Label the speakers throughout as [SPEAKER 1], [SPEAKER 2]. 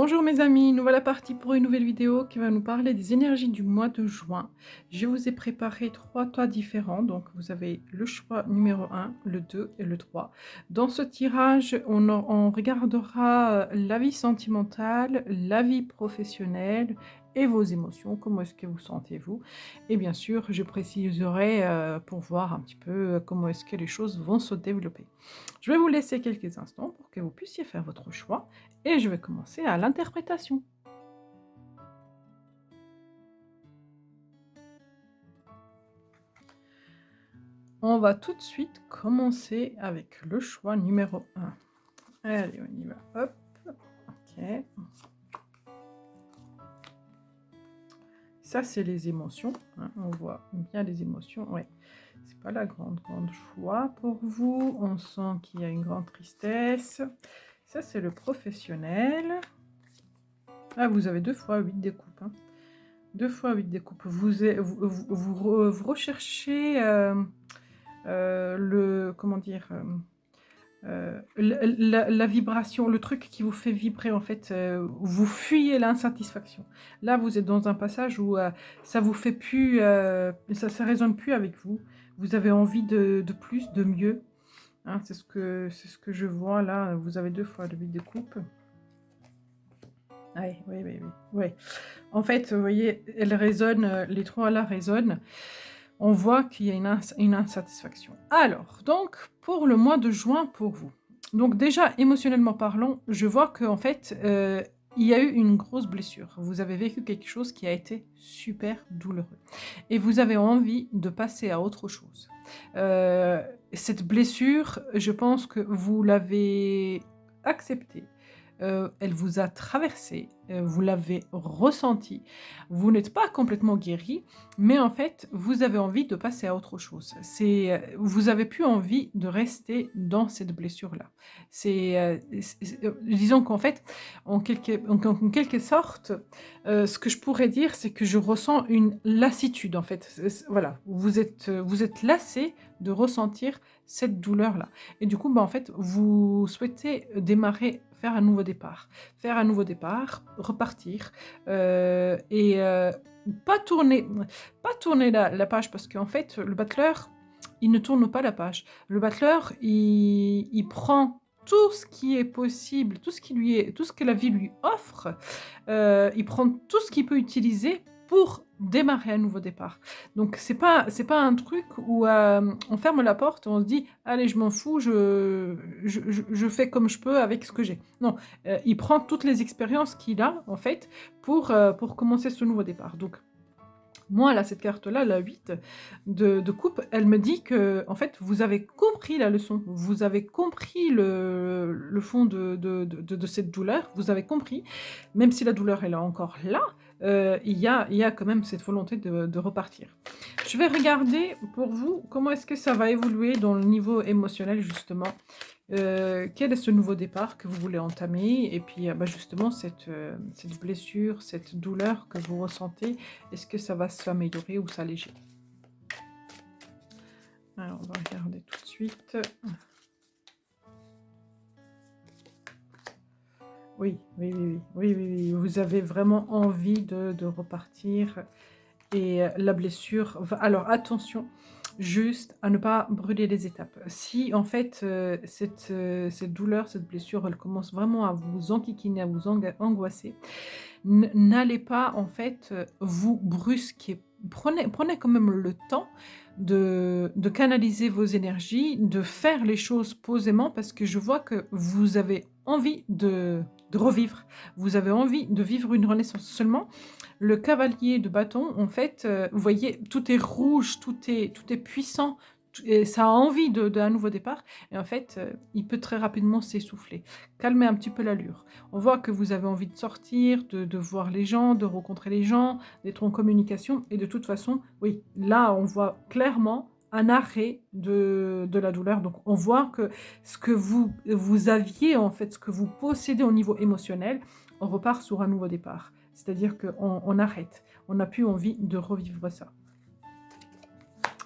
[SPEAKER 1] Bonjour mes amis, nous voilà partis pour une nouvelle vidéo qui va nous parler des énergies du mois de juin. Je vous ai préparé 3 tas différents, donc vous avez le choix numéro 1, le 2 et le 3. Dans ce tirage, on regardera la vie sentimentale, la vie professionnelle et vos émotions, comment est-ce que vous sentez-vous. Et bien sûr, je préciserai pour voir un petit peu comment est-ce que les choses vont se développer. Je vais vous laisser quelques instants pour que vous puissiez faire votre choix et je vais commencer à l'interprétation. On va tout de suite commencer avec le choix numéro 1. Allez, on y va. Hop. Ok. Ça, c'est les émotions, hein. On voit bien les émotions. Ouais. C'est pas la grande joie pour vous. On sent qu'il y a une grande tristesse. Ça, c'est le professionnel. Ah, vous avez 2 fois 8 découpes, hein. 2 fois 8 découpes. Vous recherchez le comment dire, la vibration, le truc qui vous fait vibrer en fait, vous fuyez l'insatisfaction. Là, vous êtes dans un passage où, ça vous fait plus, ça résonne plus avec vous. Vous avez envie de plus, de mieux, hein, c'est ce que je vois là, vous avez 2 fois le 8 de coupe. Ouais, oui, oui, oui, ouais. En fait, vous voyez, elle résonne, les 3 là résonnent. On voit qu'il y a une insatisfaction. Alors, donc, pour le mois de juin pour vous. Donc déjà, émotionnellement parlant, je vois qu'en fait, il y a eu une grosse blessure. Vous avez vécu quelque chose qui a été super douloureux et vous avez envie de passer à autre chose. Heu, Cette blessure, je pense que vous l'avez acceptée, elle vous a traversé, vous l'avez ressentie. Vous n'êtes pas complètement guéri, mais en fait, vous avez envie de passer à autre chose. Vous avez plus envie de rester dans cette blessure-là. Disons qu'en fait, en quelque sorte, ce que je pourrais dire, c'est que je ressens une lassitude, en fait. Voilà, vous êtes lassé de ressentir cette douleur-là et du coup, bah, en fait, vous souhaitez démarrer, faire un nouveau départ. Faire un nouveau départ, repartir, et pas tourner la page parce qu'en fait, le battleur, il ne tourne pas la page. Le battleur, il prend tout ce qui est possible, tout ce que la vie lui offre, il prend tout ce qu'il peut utiliser pour démarrer un nouveau départ. Donc c'est pas un truc où, on ferme la porte, on se dit: «Allez, je m'en fous, je fais comme je peux avec ce que j'ai». Non, il prend toutes les expériences qu'il a en fait pour commencer ce nouveau départ. Donc moi là, cette carte-là, la 8 de coupe, elle me dit que en fait, vous avez compris la leçon. Vous avez compris le fond de cette douleur. Vous avez compris, même si la douleur elle est encore là, il y a quand même cette volonté de repartir. Je vais regarder pour vous comment est-ce que ça va évoluer dans le niveau émotionnel justement. Quel est ce nouveau départ que vous voulez entamer? Et puis, bah, justement cette blessure, cette douleur que vous ressentez, est-ce que ça va s'améliorer ou s'alléger? Alors on va regarder tout de suite. Oui, oui, oui, oui, oui, oui, oui, vous avez vraiment envie de repartir et la blessure va alors attention, juste à ne pas brûler les étapes. Si en fait, cette douleur, cette blessure, elle commence vraiment à vous enquiquiner, à vous angoisser, n'allez pas en fait, vous brusquer. Prenez quand même le temps de canaliser vos énergies, de faire les choses posément parce que je vois que vous avez envie de revivre. Vous avez envie de vivre une renaissance. Seulement, le cavalier de bâton, en fait, vous voyez, tout est rouge, tout est puissant, et ça a envie d'un nouveau départ et en fait, il peut très rapidement s'essouffler. Calmez un petit peu l'allure. On voit que vous avez envie de sortir, de voir les gens, de rencontrer les gens, d'être en communication et de toute façon, oui, là, on voit clairement un arrêt de la douleur. Donc on voit que ce que vous aviez, en fait, ce que vous possédez au niveau émotionnel, on repart sur un nouveau départ. C'est-à-dire qu'on arrête. On n'a plus envie de revivre ça.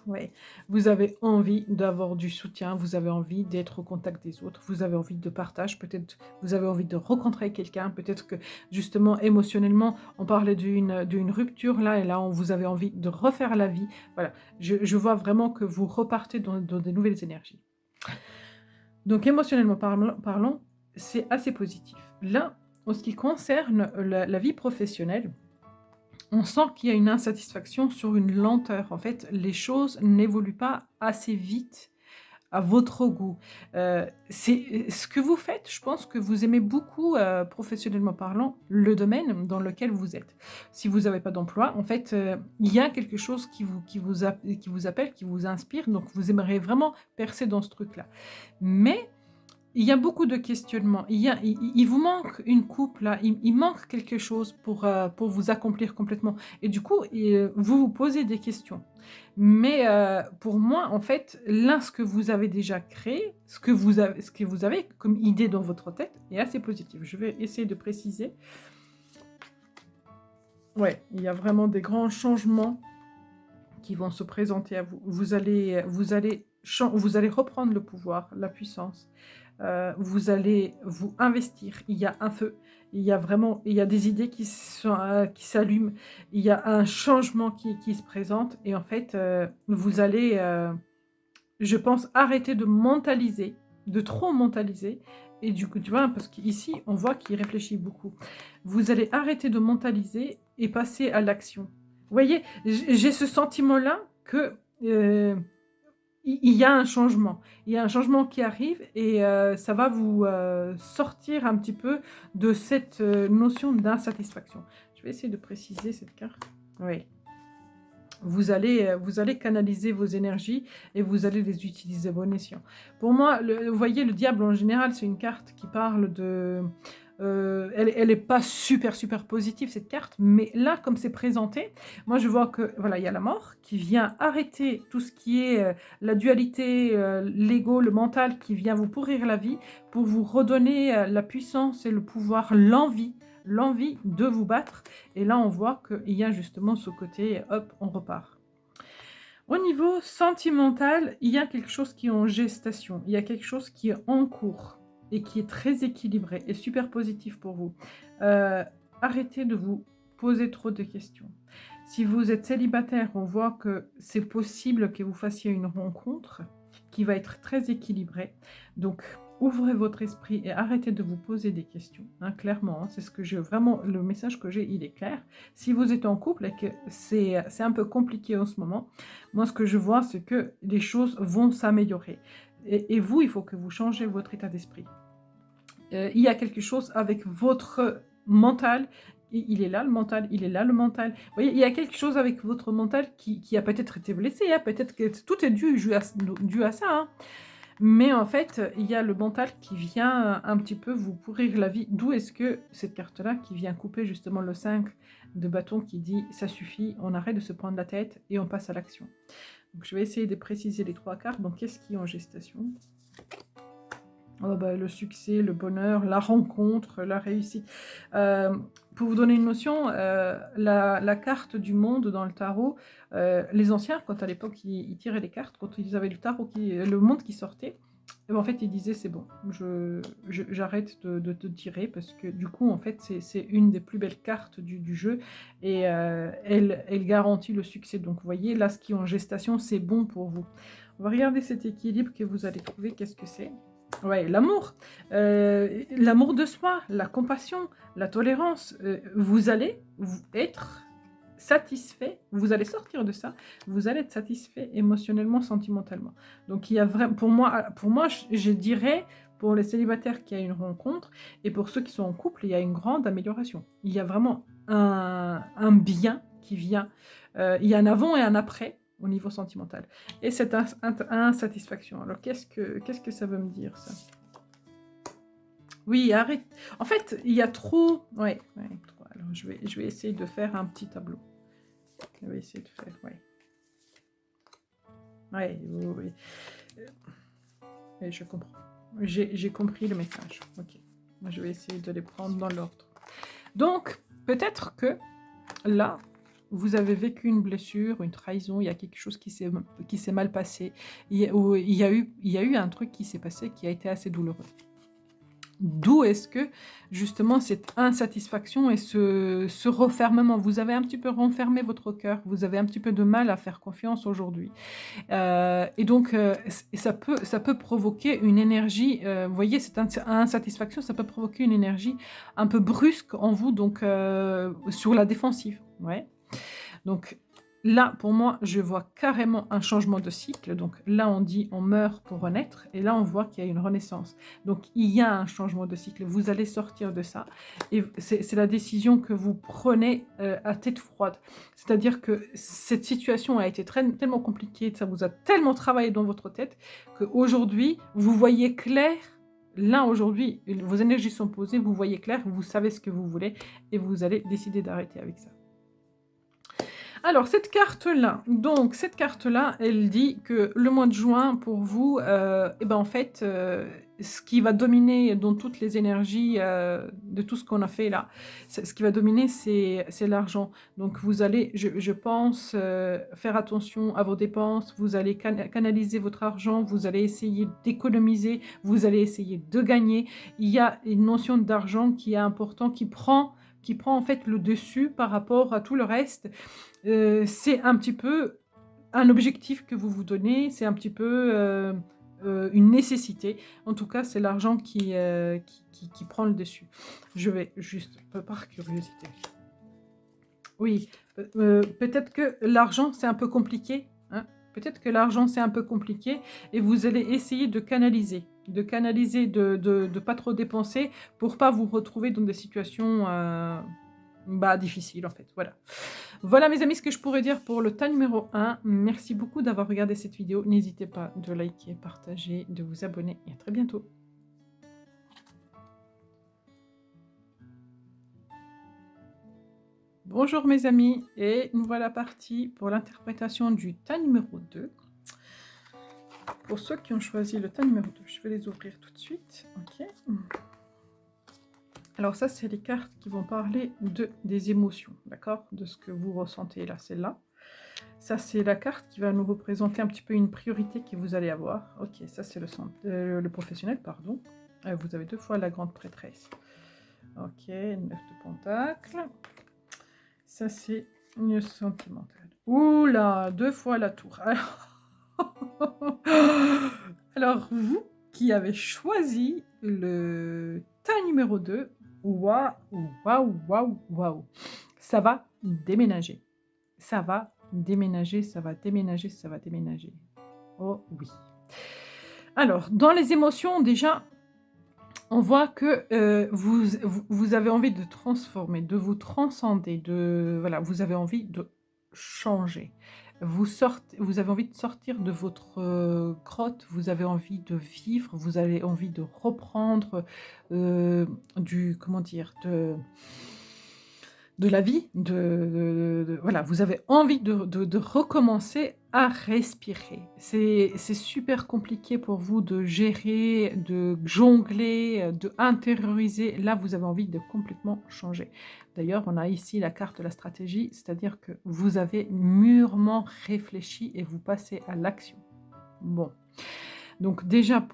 [SPEAKER 1] Ouais, vous avez envie d'avoir du soutien, vous avez envie d'être au contact des autres, vous avez envie de partage, peut-être vous avez envie de rencontrer quelqu'un, peut-être que justement émotionnellement, on parlait d'une rupture là et là on vous avez envie de refaire la vie. Voilà, je vois vraiment que vous repartez dans des nouvelles énergies. Donc émotionnellement parlant, c'est assez positif. Là, en ce qui concerne la vie professionnelle, on sent qu'il y a une insatisfaction sur une lenteur. En fait, les choses n'évoluent pas assez vite à votre goût. C'est ce que vous faites, je pense que vous aimez beaucoup, professionnellement parlant, le domaine dans lequel vous êtes. Si vous n'avez pas d'emploi, en fait, il y a quelque chose qui vous appelle, qui vous inspire, donc vous aimeriez vraiment percer dans ce truc-là. Mais il y a beaucoup de questionnements. Il vous manque une coupe là, il manque quelque chose pour vous accomplir complètement et du coup vous vous posez des questions. Mais pour moi, en fait, là, ce que vous avez déjà créé, ce que vous avez comme idée dans votre tête est assez positif. Je vais essayer de préciser. Ouais, il y a vraiment des grands changements qui vont se présenter à vous. Vous allez reprendre le pouvoir, la puissance. Vous allez vous investir. Il y a un feu. Il y a des idées qui s'allument. Il y a un changement qui se présente. Et en fait, vous allez, je pense, arrêter de mentaliser, de trop mentaliser. Et du coup, tu vois, parce qu'ici, on voit qu'il réfléchit beaucoup. Vous allez arrêter de mentaliser et passer à l'action. Vous voyez, j'ai ce sentiment-là que il y a un changement. Il y a un changement qui arrive et ça va vous sortir un petit peu de cette notion d'insatisfaction. Je vais essayer de préciser cette carte. Oui. Vous allez canaliser vos énergies et vous allez les utiliser à bon escient. Pour moi, vous voyez, le diable en général, c'est une carte qui parle de... elle est pas super, super positive, cette carte, mais là, comme c'est présenté, moi, je vois que, voilà, il y a la mort qui vient arrêter tout ce qui est la dualité, l'ego, le mental, qui vient vous pourrir la vie pour vous redonner la puissance et le pouvoir, l'envie de vous battre. Et là, on voit qu'il y a justement ce côté, hop, on repart. Au niveau sentimental, il y a quelque chose qui est en gestation, il y a quelque chose qui est en cours et qui est très équilibré et super positif pour vous. Euh, Arrêtez de vous poser trop de questions. Si vous êtes célibataire, on voit que c'est possible que vous fassiez une rencontre qui va être très équilibrée. Donc, ouvrez votre esprit et arrêtez de vous poser des questions, hein, clairement. Hein, c'est ce que vraiment, le message que j'ai, il est clair. Si vous êtes en couple et que c'est un peu compliqué en ce moment, moi, ce que je vois, c'est que les choses vont s'améliorer. Et vous, il faut que vous changez votre état d'esprit. Il y a quelque chose avec votre mental. Il est là, le mental. Il est là, le mental. Vous voyez, il y a quelque chose avec votre mental qui a peut-être été blessé. Hein, peut-être que tout est dû à ça. Hein. Mais en fait, il y a le mental qui vient un petit peu vous pourrir la vie. D'où est-ce que cette carte-là qui vient couper justement le 5 de bâton qui dit « ça suffit, on arrête de se prendre la tête et on passe à l'action ». Donc je vais essayer de préciser les 3 cartes. Donc qu'est-ce qui est en gestation ? Oh bah, le succès, le bonheur, la rencontre, la réussite. Pour vous donner une notion, la carte du monde dans le tarot, les anciens, quand à l'époque ils tiraient les cartes, quand ils avaient le tarot, le monde qui sortait, et ben, en fait ils disaient c'est bon, j'arrête de te tirer parce que du coup en fait c'est une des plus belles cartes du jeu et elle garantit le succès. Donc vous voyez là ce qui est en gestation c'est bon pour vous. On va regarder cet équilibre que vous allez trouver, qu'est-ce que c'est ? Ouais, l'amour. L'amour de soi, la compassion, la tolérance. Vous allez être satisfait, vous allez sortir de ça, vous allez être satisfait émotionnellement, sentimentalement. Donc il y a vraiment, pour moi, je dirais, pour les célibataires qu'il y a une rencontre, et pour ceux qui sont en couple, il y a une grande amélioration. Il y a vraiment un bien qui vient. Il y a un avant et un après au niveau sentimental. Et cette insatisfaction. Alors, qu'est-ce que ça veut me dire, ça? Oui, arrête. En fait, il y a trop... Ouais, trop. Alors, je vais essayer de faire un petit tableau. Je vais essayer de faire, ouais. Ouais, oui. Oui, je comprends. J'ai compris le message. Ok. Je vais essayer de les prendre dans l'ordre. Donc, peut-être que là, vous avez vécu une blessure, une trahison, il y a quelque chose qui s'est mal passé, ou il y a eu un truc qui s'est passé qui a été assez douloureux. D'où est-ce que, justement, cette insatisfaction et ce refermement, vous avez un petit peu renfermé votre cœur, vous avez un petit peu de mal à faire confiance aujourd'hui. Et donc, ça peut provoquer une énergie, vous voyez, cette insatisfaction, ça peut provoquer une énergie un peu brusque en vous, donc sur la défensive, ouais. Donc là, pour moi, je vois carrément un changement de cycle. Donc là, on dit: «On meurt pour renaître» et là, on voit qu'il y a une renaissance. Donc il y a un changement de cycle. Vous allez sortir de ça et c'est la décision que vous prenez, à tête froide. C'est-à-dire que cette situation a été tellement compliquée, ça vous a tellement travaillé dans votre tête qu'aujourd'hui, vous voyez clair. Là, aujourd'hui, vos énergies sont posées, vous voyez clair, vous savez ce que vous voulez et vous allez décider d'arrêter avec ça. Alors cette carte-là, elle dit que le mois de juin pour vous, et ben, en fait, ce qui va dominer dans toutes les énergies, de tout ce qu'on a fait là, ce qui va dominer, c'est l'argent. Donc vous allez, je pense, faire attention à vos dépenses, vous allez canaliser votre argent, vous allez essayer d'économiser, vous allez essayer de gagner. Il y a une notion d'argent qui est important, qui prend en fait le dessus par rapport à tout le reste. C'est un petit peu un objectif que vous vous donnez, c'est un petit peu, une nécessité. En tout cas, c'est l'argent qui prend le dessus. Je vais juste, par curiosité. Oui, peut-être que l'argent, c'est un peu compliqué, hein? Peut-être que l'argent, c'est un peu compliqué et vous allez essayer de canaliser, de pas trop dépenser pour pas vous retrouver dans des situations, bah, difficiles, en fait, voilà. Voilà mes amis, ce que je pourrais dire pour le tas numéro 1. Merci beaucoup d'avoir regardé cette vidéo. N'hésitez pas de liker, partager, de vous abonner et à très bientôt. Bonjour mes amis, et nous voilà partis pour l'interprétation du tas numéro 2. Pour ceux qui ont choisi le tas numéro 2, je vais les ouvrir tout de suite. Ok. Alors ça, c'est les cartes qui vont parler des émotions, d'accord? De ce que vous ressentez là, celle-là. Ça, c'est la carte qui va nous représenter un petit peu une priorité que vous allez avoir. Ok, ça c'est le professionnel, pardon. Vous avez 2 fois la grande prêtresse. Ok, 9 de pentacles. Ça, c'est une sentimentale. Ouh là, 2 fois la tour. Alors, vous qui avez choisi le tas numéro 2, waouh, waouh, waouh, waouh. Ça va déménager. Ça va déménager, ça va déménager, ça va déménager. Oh oui. Alors, dans les émotions, déjà, on voit que vous avez envie de transformer, de vous transcender, voilà, vous avez envie de changer. Vous avez envie de sortir de votre grotte, vous avez envie de vivre, vous avez envie de reprendre comment dire, de la vie, voilà, vous avez envie de recommencer à respirer. C'est super compliqué pour vous de gérer, de jongler, de intérioriser. Là, vous avez envie de complètement changer. D'ailleurs, on a ici la carte de la stratégie, c'est-à-dire que vous avez mûrement réfléchi et vous passez à l'action. Bon. Donc déjà,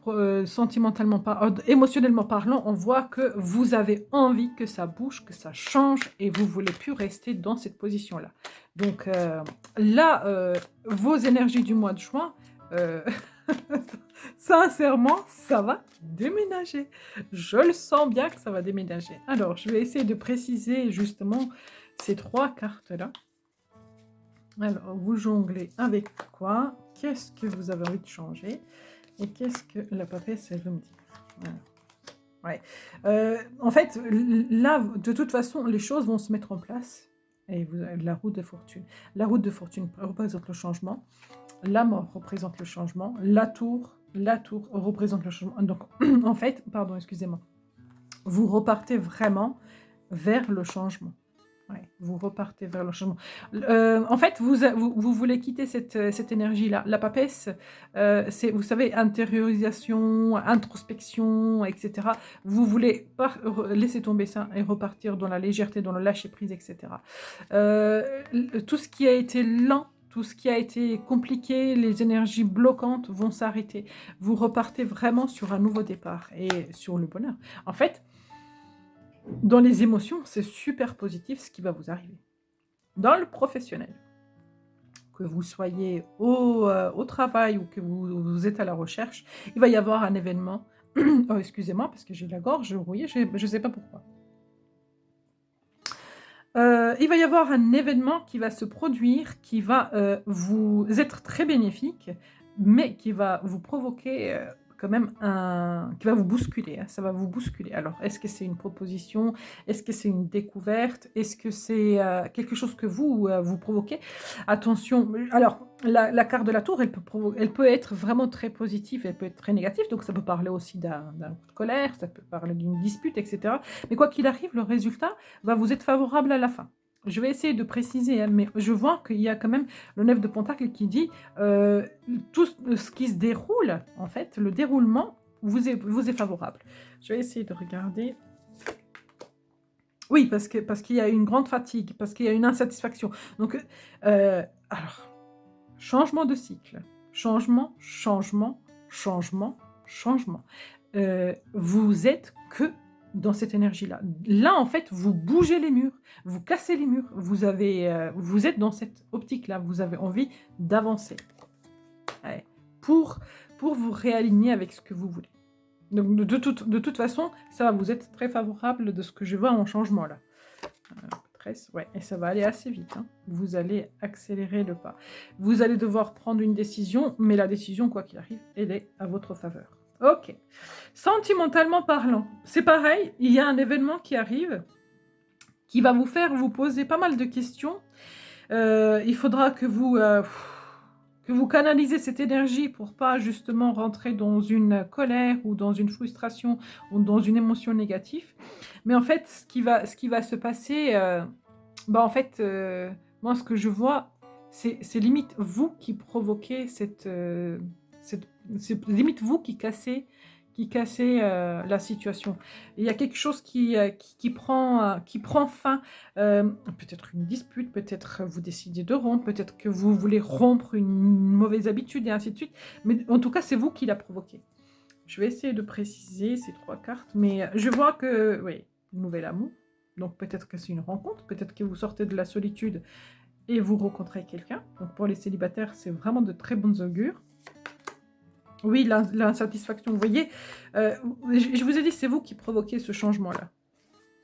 [SPEAKER 1] sentimentalement, émotionnellement parlant, on voit que vous avez envie que ça bouge, que ça change et vous ne voulez plus rester dans cette position-là. Donc là, vos énergies du mois de juin, sincèrement, ça va déménager. Je le sens bien que ça va déménager. Alors, je vais essayer de préciser justement ces 3 cartes-là. Alors, vous jonglez avec quoi? Qu'est-ce que vous avez envie de changer? Et qu'est-ce que la papesse, elle veut me dire? Voilà. Ouais. En fait, là, de toute façon, les choses vont se mettre en place. Et vous avez la roue de fortune. La roue de fortune représente le changement. La mort représente le changement. La tour représente le changement. Donc, en fait, pardon, excusez-moi. Vous repartez vraiment vers le changement. Ouais, vous repartez vers le changement. En fait, vous voulez quitter cette énergie-là. La papesse, c'est, vous savez, intériorisation, introspection, et cetera. Vous voulez laisser tomber ça et repartir dans la légèreté, dans le lâcher-prise, et cetera. Tout ce qui a été lent, tout ce qui a été compliqué, les énergies bloquantes vont s'arrêter. Vous repartez vraiment sur un nouveau départ et sur le bonheur. En fait, dans les émotions, c'est super positif ce qui va vous arriver. Dans le professionnel, que vous soyez au travail ou que vous êtes à la recherche, il va y avoir un événement. Oh, excusez-moi, parce que j'ai la gorge rouillée, je ne sais pas pourquoi. Il va y avoir un événement qui va se produire, qui va vous être très bénéfique, mais qui va vous provoquer quand même qui va vous bousculer, hein, ça va vous bousculer. Alors, est-ce que c'est une proposition? Est-ce que c'est une découverte? Est-ce que c'est quelque chose que vous provoquez? Attention, alors, la carte de la tour, elle peut être vraiment très positive, elle peut être très négative, donc ça peut parler aussi d'un coup de colère, ça peut parler d'une dispute, etc. Mais quoi qu'il arrive, le résultat va vous être favorable à la fin. Je vais essayer de préciser, hein, mais je vois qu'il y a quand même le 9 de Pentacle qui dit tout ce qui se déroule, en fait, le déroulement vous est favorable. Je vais essayer de regarder. Oui, parce qu'il y a une grande fatigue, parce qu'il y a une insatisfaction. Donc, alors, changement de cycle. Changement, changement, changement, changement. Vous êtes que dans cette énergie-là. Là, en fait, vous bougez les murs, vous cassez les murs, vous êtes dans cette optique-là, vous avez envie d'avancer. Ouais. Pour vous réaligner avec ce que vous voulez. Donc, de toute façon, ça va vous être très favorable de ce que je vois en changement, là. 13, ouais, et ça va aller assez vite. Hein. Vous allez accélérer le pas. Vous allez devoir prendre une décision, mais la décision, quoi qu'il arrive, elle est à votre faveur. Ok. Sentimentalement parlant, c'est pareil, il y a un événement qui arrive qui va vous faire vous poser pas mal de questions. Il faudra que vous canalisez cette énergie pour pas justement rentrer dans une colère ou dans une frustration ou dans une émotion négative. Mais en fait, ce qui va se passer, en fait, moi, ce que je vois, c'est limite vous qui provoquez c'est limite vous qui cassez la situation. Il y a quelque chose qui prend fin, peut-être une dispute, peut-être vous décidez de rompre, peut-être que vous voulez rompre une mauvaise habitude et ainsi de suite. Mais en tout cas, c'est vous qui l'a provoqué. Je vais essayer de préciser ces 3 cartes, mais je vois que, oui, nouvel amour. Donc peut-être que c'est une rencontre, peut-être que vous sortez de la solitude et vous rencontrez quelqu'un. Donc pour les célibataires, c'est vraiment de très bonnes augures. Oui, l'insatisfaction, vous voyez, je vous ai dit, c'est vous qui provoquez ce changement-là.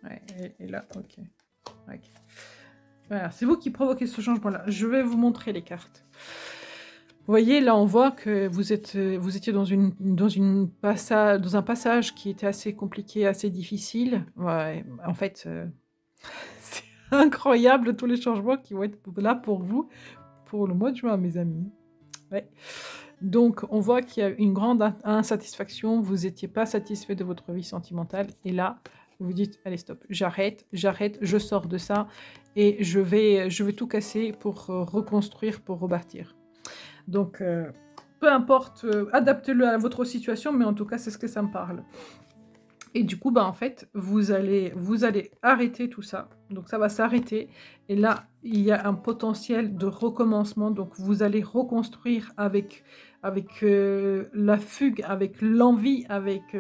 [SPEAKER 1] Ouais, et là, ok. Voilà, c'est vous qui provoquez ce changement-là. Je vais vous montrer les cartes. Vous voyez, là, on voit que vous étiez dans un passage qui était assez compliqué, assez difficile. Ouais, en fait, c'est incroyable tous les changements qui vont être là pour vous, pour le mois de juin, mes amis. Ouais. Donc, on voit qu'il y a une grande insatisfaction, vous n'étiez pas satisfait de votre vie sentimentale, et là, vous dites, allez stop, j'arrête, je sors de ça, et je vais tout casser pour reconstruire, pour rebâtir. Donc, peu importe, adaptez-le à votre situation, mais en tout cas, c'est ce que ça me parle. Et du coup, en fait, vous allez arrêter tout ça. Donc, ça va s'arrêter. Et là, il y a un potentiel de recommencement. Donc, vous allez reconstruire avec la fugue, avec l'envie, avec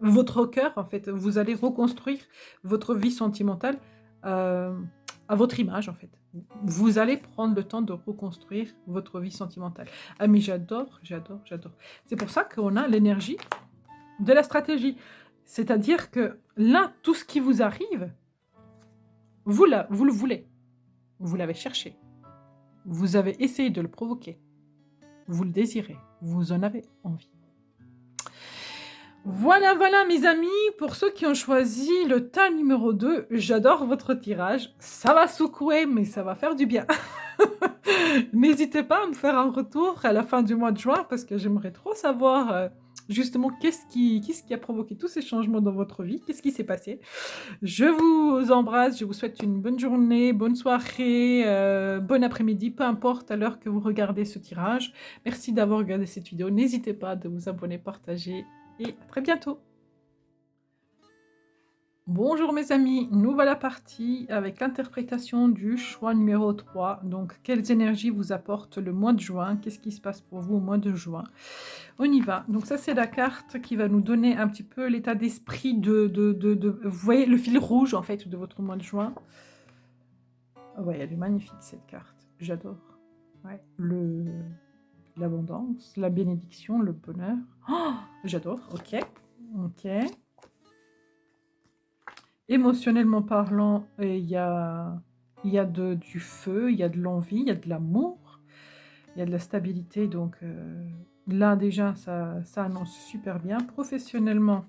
[SPEAKER 1] votre cœur, en fait. Vous allez reconstruire votre vie sentimentale à votre image, en fait. Vous allez prendre le temps de reconstruire votre vie sentimentale. Ah, mais j'adore. C'est pour ça qu'on a l'énergie de la stratégie. C'est-à-dire que là, tout ce qui vous arrive, vous le voulez. Vous l'avez cherché. Vous avez essayé de le provoquer. Vous le désirez. Vous en avez envie. Voilà, mes amis. Pour ceux qui ont choisi le tas numéro 2, j'adore votre tirage. Ça va secouer, mais ça va faire du bien. N'hésitez pas à me faire un retour à la fin du mois de juin parce que j'aimerais trop savoir justement, qu'est-ce qui a provoqué tous ces changements dans votre vie? Qu'est-ce qui s'est passé? Je vous embrasse, je vous souhaite une bonne journée, bonne soirée, bon après-midi, peu importe à l'heure que vous regardez ce tirage. Merci d'avoir regardé cette vidéo. N'hésitez pas de vous abonner, partager et à très bientôt. Bonjour mes amis, nous voilà partis avec l'interprétation du choix numéro 3. Donc, quelles énergies vous apporte le mois de juin? Qu'est-ce qui se passe pour vous au mois de juin? On y va. Donc ça, c'est la carte qui va nous donner un petit peu l'état d'esprit Vous voyez le fil rouge, en fait, de votre mois de juin. Ah ouais, elle est magnifique, cette carte. J'adore. Ouais. L'abondance, la bénédiction, le bonheur. Oh, j'adore. Ok. Ok. Émotionnellement parlant, il y a du feu, il y a de l'envie, il y a de l'amour, il y a de la stabilité. Donc là, déjà, ça annonce super bien. Professionnellement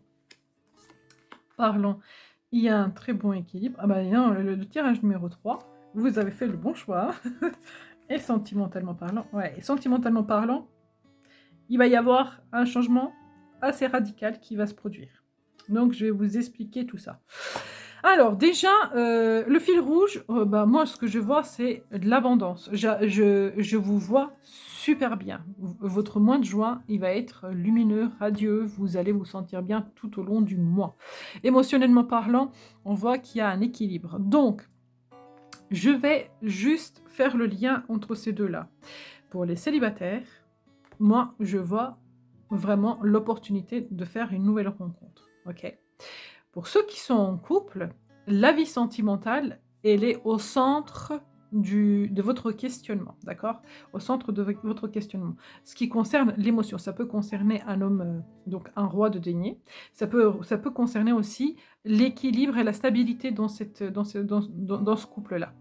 [SPEAKER 1] parlant, il y a un très bon équilibre. Ah bah non, le tirage numéro 3, vous avez fait le bon choix. Et sentimentalement parlant, ouais, et sentimentalement parlant, il va y avoir un changement assez radical qui va se produire. Donc, je vais vous expliquer tout ça. Alors, déjà, le fil rouge, bah, moi, ce que je vois, c'est de l'abondance. Je vous vois super bien. Votre mois de juin, il va être lumineux, radieux. Vous allez vous sentir bien tout au long du mois. Émotionnellement parlant, on voit qu'il y a un équilibre. Donc, je vais juste faire le lien entre ces deux-là. Pour les célibataires, moi, je vois vraiment l'opportunité de faire une nouvelle rencontre. Ok. Pour ceux qui sont en couple, la vie sentimentale, elle est au centre de votre questionnement, d'accord? Au centre de votre questionnement. Ce qui concerne l'émotion, ça peut concerner un homme, donc un roi de denier. Ça peut concerner aussi l'équilibre et la stabilité dans ce couple-là.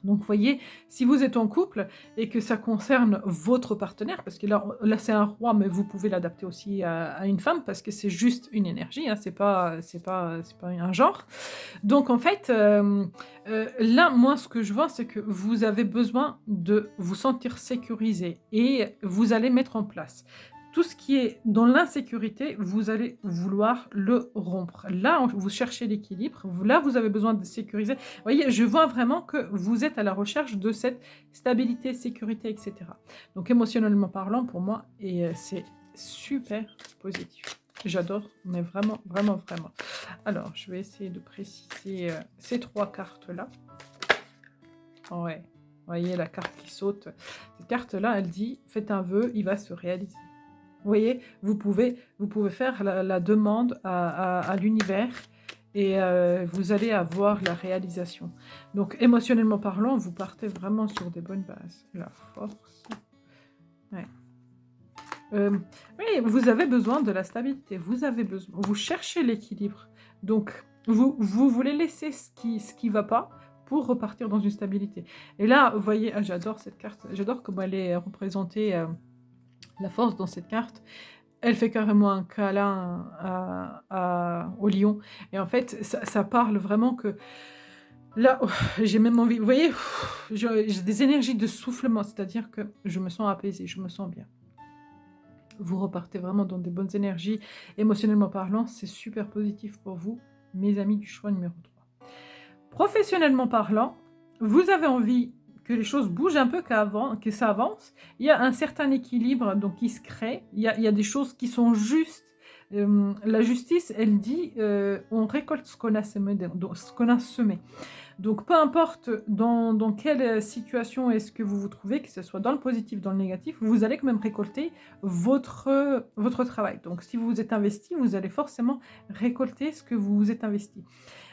[SPEAKER 1] Donc, vous voyez, si vous êtes en couple et que ça concerne votre partenaire, parce que là c'est un roi, mais vous pouvez l'adapter aussi à une femme, parce que c'est juste une énergie, hein, c'est pas un genre. Donc, en fait, là, moi, ce que je vois, c'est que vous avez besoin de vous sentir sécurisé et vous allez mettre en place. Tout ce qui est dans l'insécurité, vous allez vouloir le rompre. Là, vous cherchez l'équilibre. Là, vous avez besoin de sécuriser. Vous voyez, je vois vraiment que vous êtes à la recherche de cette stabilité, sécurité, etc. Donc, émotionnellement parlant, pour moi, et c'est super positif. J'adore, mais vraiment, vraiment, vraiment. Alors, je vais essayer de préciser ces trois cartes-là. Ouais, vous voyez la carte qui saute. Cette carte-là, elle dit, faites un vœu, il va se réaliser. Vous voyez, vous pouvez faire la demande à l'univers et vous allez avoir la réalisation. Donc, émotionnellement parlant, vous partez vraiment sur des bonnes bases. La force. Ouais. Oui, vous avez besoin de la stabilité. Vous cherchez l'équilibre. Donc, vous voulez laisser ce qui va pas pour repartir dans une stabilité. Et là, vous voyez, ah, j'adore cette carte. J'adore comment elle est représentée. La force dans cette carte, elle fait carrément un câlin au lion. Et en fait, ça parle vraiment que là, j'ai même envie, vous voyez, j'ai des énergies de soufflement, c'est-à-dire que je me sens apaisée, je me sens bien. Vous repartez vraiment dans des bonnes énergies. Émotionnellement parlant, c'est super positif pour vous, mes amis du choix numéro 3. Professionnellement parlant, vous avez envie que les choses bougent un peu, que ça avance. Il y a un certain équilibre donc, qui se crée. Il y a des choses qui sont justes. La justice, elle dit on récolte ce qu'on a semé. Donc, peu importe dans quelle situation est-ce que vous vous trouvez, que ce soit dans le positif, dans le négatif, vous allez quand même récolter votre travail. Donc, si vous vous êtes investi, vous allez forcément récolter ce que vous vous êtes investi.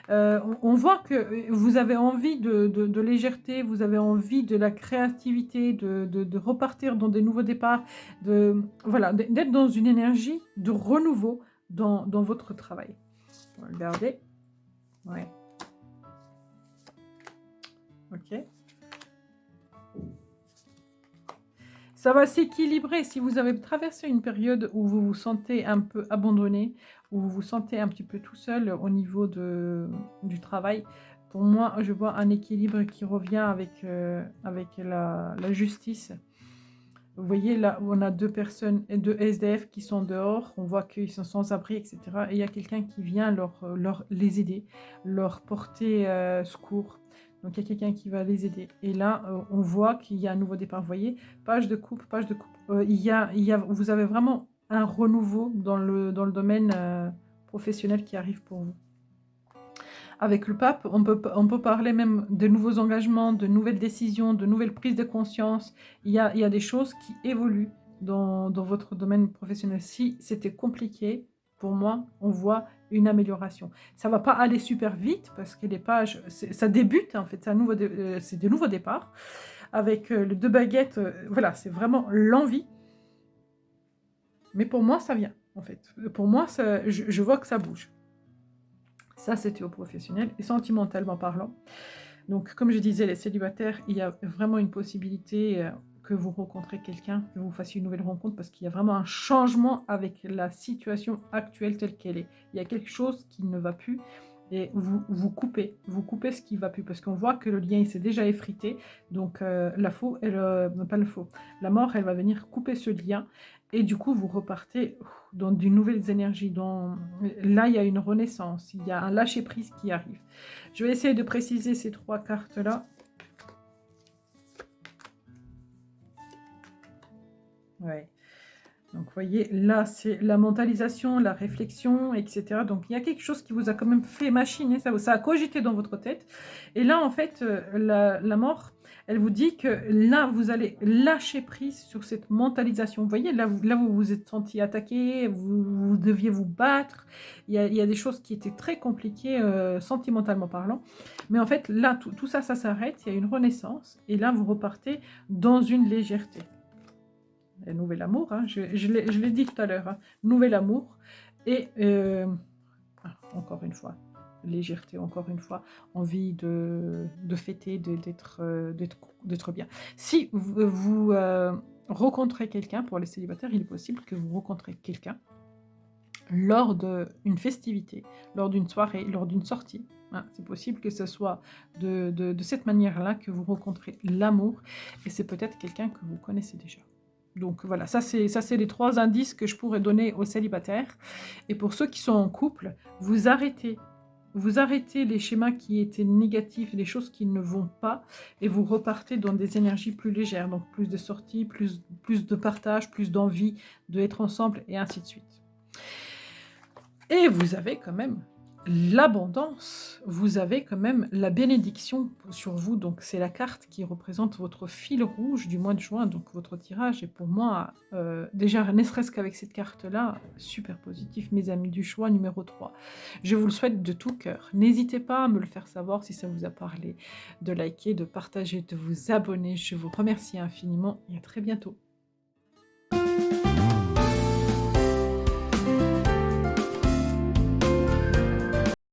[SPEAKER 1] On voit que vous avez envie de légèreté, vous avez envie de la créativité, de repartir dans des nouveaux départs, voilà, d'être dans une énergie de renouveau dans votre travail. On va regarder. Ouais. Ok. Ça va s'équilibrer si vous avez traversé une période où vous vous sentez un peu abandonné, où vous vous sentez un petit peu tout seul au niveau du travail. Pour moi, je vois un équilibre qui revient avec la justice. Vous voyez là, on a 2 personnes et 2 SDF qui sont dehors, on voit qu'ils sont sans abri et cetera et il y a quelqu'un qui vient les aider, leur porter, secours. Donc il y a quelqu'un qui va les aider et là, on voit qu'il y a un nouveau départ. Vous voyez? Page de coupe, il y a vous avez vraiment un renouveau dans le domaine, professionnel qui arrive pour vous. Avec le pape, on peut parler même de nouveaux engagements, de nouvelles décisions, de nouvelles prises de conscience. Il y a des choses qui évoluent dans votre domaine professionnel. Si c'était compliqué, pour moi, on voit une amélioration. Ça va pas aller super vite parce que les pages, ça débute en fait, c'est des nouveaux départs. Avec les 2 baguettes, voilà, c'est vraiment l'envie. Mais pour moi, ça vient en fait. Pour moi, je vois que ça bouge. Ça, c'était au professionnel et sentimentalement parlant. Donc, comme je disais, les célibataires, il y a vraiment une possibilité que vous rencontrez quelqu'un, que vous fassiez une nouvelle rencontre, parce qu'il y a vraiment un changement avec la situation actuelle telle qu'elle est. Il y a quelque chose qui ne va plus et vous coupez ce qui ne va plus, parce qu'on voit que le lien il s'est déjà effrité. Donc, pas le faux, la mort, elle va venir couper ce lien et du coup, vous repartez dans de nouvelles énergies. Là, il y a une renaissance, il y a un lâcher-prise qui arrive. Je vais essayer de préciser ces 3 cartes-là. Ouais. Donc, vous voyez, là, c'est la mentalisation, la réflexion, etc. Donc, il y a quelque chose qui vous a quand même fait machiner, ça a cogité dans votre tête. Et là, en fait, la mort, elle vous dit que là, vous allez lâcher prise sur cette mentalisation. Vous voyez, là vous vous êtes senti attaqué, vous deviez vous battre. Il y a des choses qui étaient très compliquées, sentimentalement parlant. Mais en fait, là, tout ça, ça s'arrête. Il y a une renaissance. Et là, vous repartez dans une légèreté. Et nouvel amour, hein, je l'ai dit tout à l'heure, hein, nouvel amour et encore une fois, légèreté, encore une fois, envie de fêter, d'être bien. Si vous rencontrez quelqu'un, pour les célibataires, il est possible que vous rencontrez quelqu'un lors d'une festivité, lors d'une soirée, lors d'une sortie. Hein, c'est possible que ce soit de cette manière-là que vous rencontrez l'amour et c'est peut-être quelqu'un que vous connaissez déjà. Donc voilà, ça c'est les 3 indices que je pourrais donner aux célibataires. Et pour ceux qui sont en couple, vous arrêtez les schémas qui étaient négatifs, les choses qui ne vont pas, et vous repartez dans des énergies plus légères, donc plus de sorties, plus de partage, plus d'envie d'être ensemble, et ainsi de suite. Et vous avez quand même l'abondance, vous avez quand même la bénédiction sur vous, donc c'est la carte qui représente votre fil rouge du mois de juin, donc votre tirage est pour moi, déjà ne serait-ce qu'avec cette carte-là, super positif, mes amis du choix numéro 3. Je vous le souhaite de tout cœur. N'hésitez pas à me le faire savoir si ça vous a parlé, de liker, de partager, de vous abonner. Je vous remercie infiniment et à très bientôt.